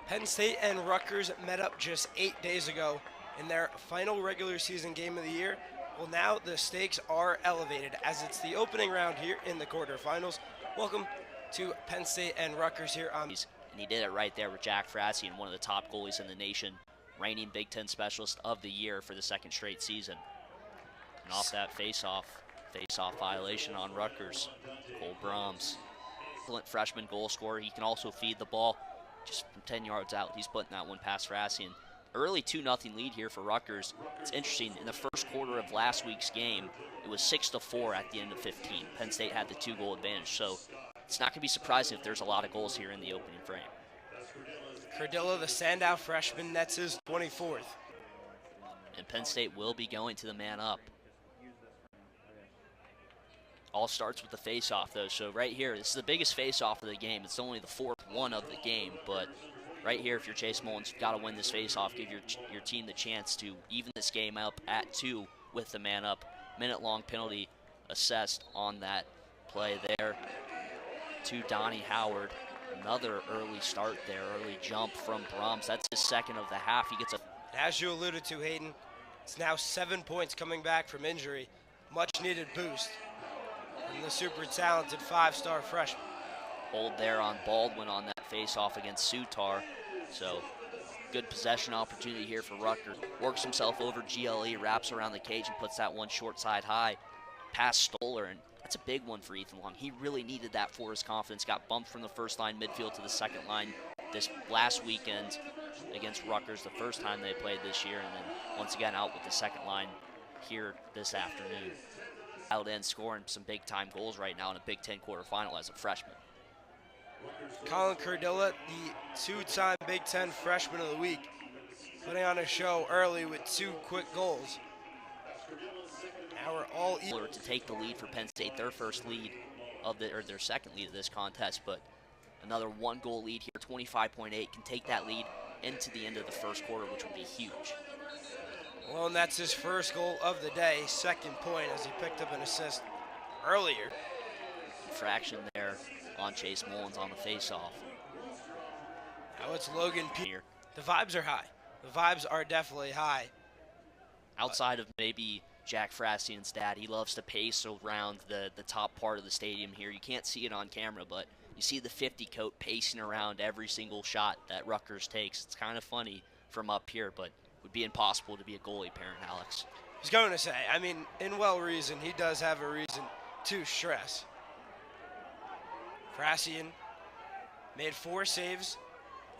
Penn State and Rutgers met up just 8 days ago in their final regular season game of the year. Well, now the stakes are elevated as it's the opening round here in the quarterfinals. Welcome to Penn State and Rutgers here on. And he did it right there with Jack Frassian, one of the top goalies in the nation, reigning Big Ten Specialist of the Year for the second straight season. And off that face-off violation on Rutgers, Colby Brams. Excellent freshman goal scorer. He can also feed the ball just from 10 yards out. He's putting that one past Frassian. Early 2-0 lead here for Rutgers. It's interesting, in the first quarter of last week's game, it was 6-4 at the end of 15. Penn State had the 2-goal advantage, so it's not going to be surprising if there's a lot of goals here in the opening frame. Cardillo, the standout freshman, nets his 24th. And Penn State will be going to the man up. All starts with the face-off, though. So right here, this is the biggest face-off of the game. It's only the fourth one of the game, but right here, if you're Chase Mullins, you've got to win this face-off, give your team the chance to even this game up at 2 with the man up. Minute-long penalty assessed on that play there to Donnie Howard. Another early start there, early jump from Brams. That's his second of the half. He gets a... As you alluded to, Hayden, it's now 7 points coming back from injury. Much-needed boost from the super talented 5-star freshman. Hold there on Baldwin on that face-off against Soutar. So good possession opportunity here for Rutgers. Works himself over GLE, wraps around the cage and puts that one short side high past Stoller, and that's a big one for Ethan Long. He really needed that for his confidence. Got bumped from the first line midfield to the second line this last weekend against Rutgers, the first time they played this year, and then once again out with the second line here this afternoon. Out in scoring some big-time goals right now in a Big Ten quarterfinal as a freshman. Colin Cardillo, the two-time Big Ten Freshman of the Week, putting on a show early with 2 quick goals. Now we're all eager to take the lead for Penn State, their first lead of their second lead of this contest, but another 1-goal lead here, 25.8, can take that lead into the end of the first quarter, which would be huge. Well, and that's his first goal of the day, second point as he picked up an assist earlier. Infraction there on Chase Mullins on the face-off. Now it's Logan Peter. The vibes are high. The vibes are definitely high. Outside of maybe Jack Frassian's dad, he loves to pace around the top part of the stadium here. You can't see it on camera, but you see the 50 coat pacing around every single shot that Rutgers takes. It's kind of funny from up here, but would be impossible to be a goalie parent, Alex. I was going to say, I mean, in well-reason, he does have a reason to stress. Frassian made 4 saves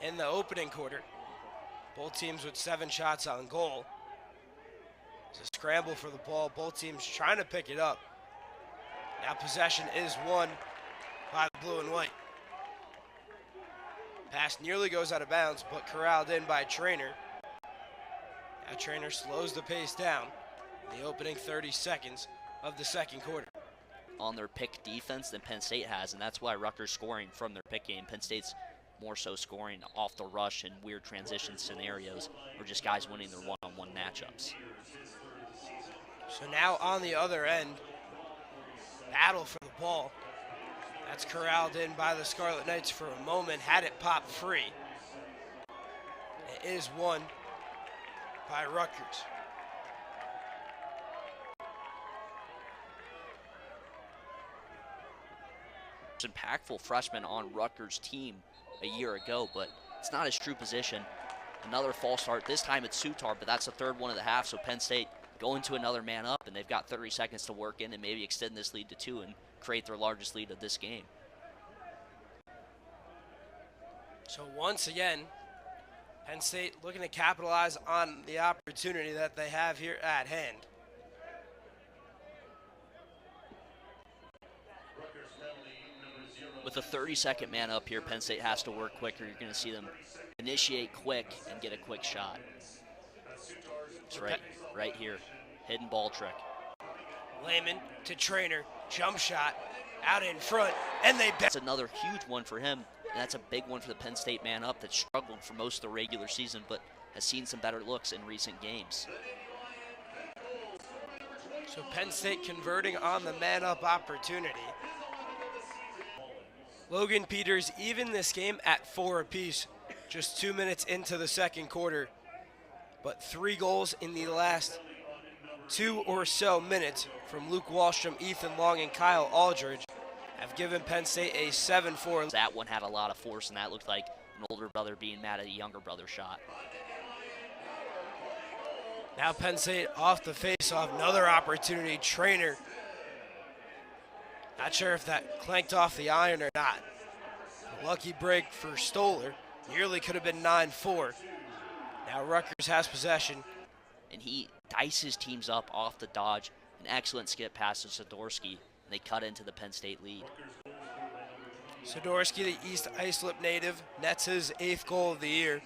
in the opening quarter. Both teams with 7 shots on goal. It's a scramble for the ball. Both teams trying to pick it up. Now possession is won by the blue and white. Pass nearly goes out of bounds, but corralled in by Trainer. Now Trainer slows the pace down in the opening 30 seconds of the second quarter. On their pick defense than Penn State has, and that's why Rutgers scoring from their pick game. Penn State's more so scoring off the rush and weird transition scenarios, or just guys winning their one-on-one matchups. So now on the other end, battle for the ball. That's corralled in by the Scarlet Knights for a moment. Had it pop free. It is won by Rutgers. Impactful freshman on Rutgers' team a year ago, but it's not his true position. Another false start. This time it's Soutar, but that's the third one of the half, so Penn State going to another man up, and they've got 30 seconds to work in and maybe extend this lead to 2 and create their largest lead of this game. So once again, Penn State looking to capitalize on the opportunity that they have here at hand. With a 30-second man up here, Penn State has to work quicker. You're going to see them initiate quick and get a quick shot. It's right here, hidden ball trick. Lehman to Trainer, jump shot, out in front, and they... That's another huge one for him, and that's a big one for the Penn State man up that struggled for most of the regular season, but has seen some better looks in recent games. So Penn State converting on the man-up opportunity. Logan Peters even this game at 4 apiece just 2 minutes into the second quarter, but 3 goals in the last 2 or so minutes from Luke Wallstrom, Ethan Long, and Kyle Aldridge have given Penn State a 7-4. That one had a lot of force, and that looked like an older brother being mad at a younger brother shot. Now Penn State off the face-off, another opportunity. Trainer, not sure if that clanked off the iron or not. A lucky break for Stoller, nearly could have been 9-4. Now Rutgers has possession. And he dices teams up off the dodge. An excellent skip pass to Sidorsky, and they cut into the Penn State lead. Sidorsky, the East Islip native, nets his 8th goal of the year.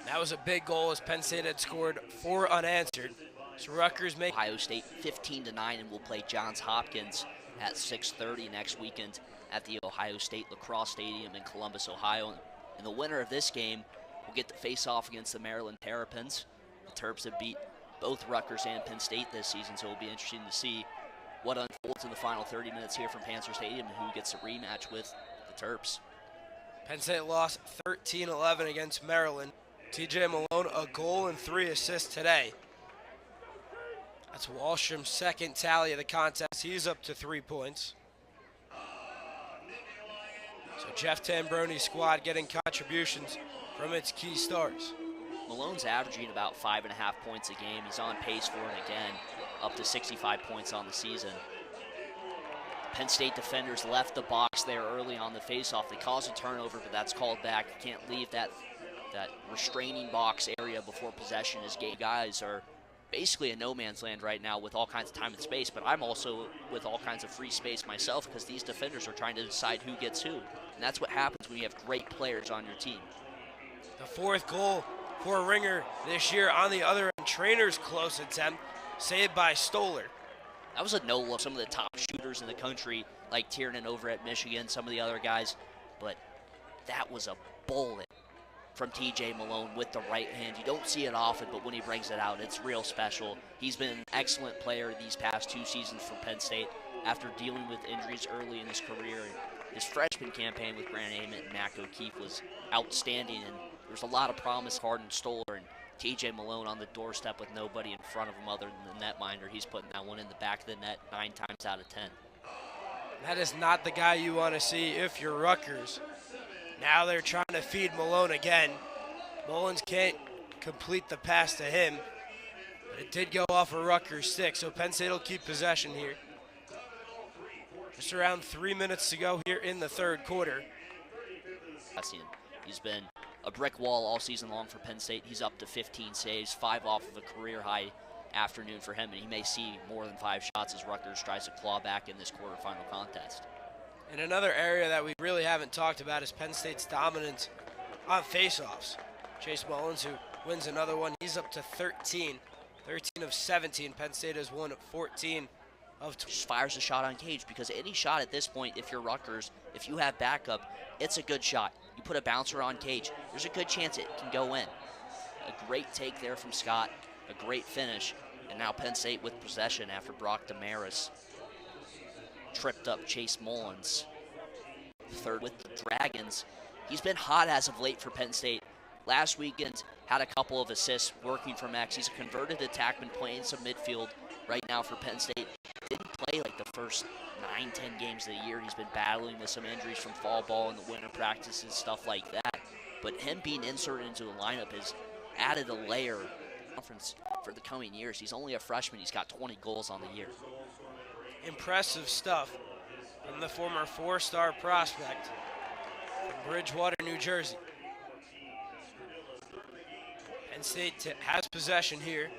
That was a big goal as Penn State had scored 4 unanswered. So Rutgers make Ohio State 15-9 and will play Johns Hopkins at 6:30 next weekend at the Ohio State Lacrosse Stadium in Columbus, Ohio. And the winner of this game will get to face off against the Maryland Terrapins. The Terps have beat both Rutgers and Penn State this season, so it'll be interesting to see what unfolds in the final 30 minutes here from Panzer Stadium and who gets a rematch with the Terps. Penn State lost 13-11 against Maryland. TJ Malone, a goal and 3 assists today. That's Wallstrom's 2nd tally of the contest. He's up to 3 points. So Jeff Tambroni's squad getting contributions from its key stars. Malone's averaging about 5.5 points a game. He's on pace for it again, up to 65 points on the season. Penn State defenders left the box there early on the faceoff. They caused a turnover, but that's called back. You can't leave that restraining box area before possession is game. Guys are basically in no man's land right now with all kinds of time and space, but I'm also with all kinds of free space myself because these defenders are trying to decide who gets who. And that's what happens when you have great players on your team. The 4th goal for Ringer this year on the other end. Trainer's close attempt, saved by Stoller. That was a no-look. Some of the top shooters in the country, like Tiernan over at Michigan, some of the other guys, but that was a bullet from TJ Malone with the right hand. You don't see it often, but when he brings it out, it's real special. He's been an excellent player these past 2 seasons for Penn State after dealing with injuries early in his career. His freshman campaign with Grant Ament and Mac O'Keefe was outstanding, and there's a lot of promise. Harden, Stoller, and TJ Malone on the doorstep with nobody in front of him other than the netminder. He's putting that one in the back of the net 9 times out of 10. That is not the guy you want to see if you're Rutgers. Now they're trying to feed Malone again. Mullins can't complete the pass to him, but it did go off a Rutgers stick, so Penn State will keep possession here. Just around 3 minutes to go here in the 3rd quarter. He's been a brick wall all season long for Penn State. He's up to 15 saves, 5 off of a career-high afternoon for him, and he may see more than 5 shots as Rutgers tries to claw back in this quarterfinal contest. And another area that we really haven't talked about is Penn State's dominance on faceoffs. Chase Mullins, who wins another one, he's up to 13 of 17. Penn State has won 14 of 20. Just fires a shot on cage, because any shot at this point, if you're Rutgers, if you have backup, it's a good shot. You put a bouncer on cage, there's a good chance it can go in. A great take there from Scott, a great finish, and now Penn State with possession after Brock Desmarais tripped up Chase Mullins. 3rd with the Dragons. He's been hot as of late for Penn State. Last weekend had a couple of assists working from X. He's a converted attackman playing some midfield right now for Penn State. Didn't play like the first 9-10 games of the year. He's been battling with some injuries from fall ball and the winter practices, stuff like that. But him being inserted into the lineup has added a layer for the coming years. He's only a freshman. He's got 20 goals on the year. Impressive stuff from the former 4-star prospect from Bridgewater, New Jersey. Penn State has possession here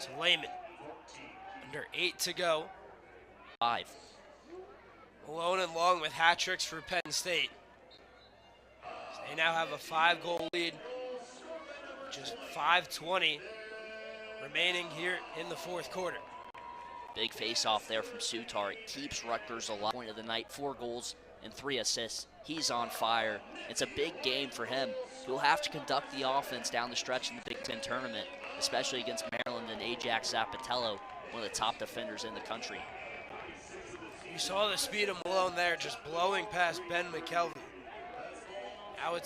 to Lehman. Under 8 to go. 5. Malone and Long with hat tricks for Penn State. So they now have a 5-goal lead, just 5:20 remaining here in the 4th quarter. Big face-off there from Soutar. It keeps Rutgers alive. Point of the night, 4 goals and 3 assists. He's on fire. It's a big game for him. He'll have to conduct the offense down the stretch in the Big Ten tournament, especially against Maryland and Ajax Zapatello, one of the top defenders in the country. You saw the speed of Malone there, just blowing past Ben McKelvey. Now it's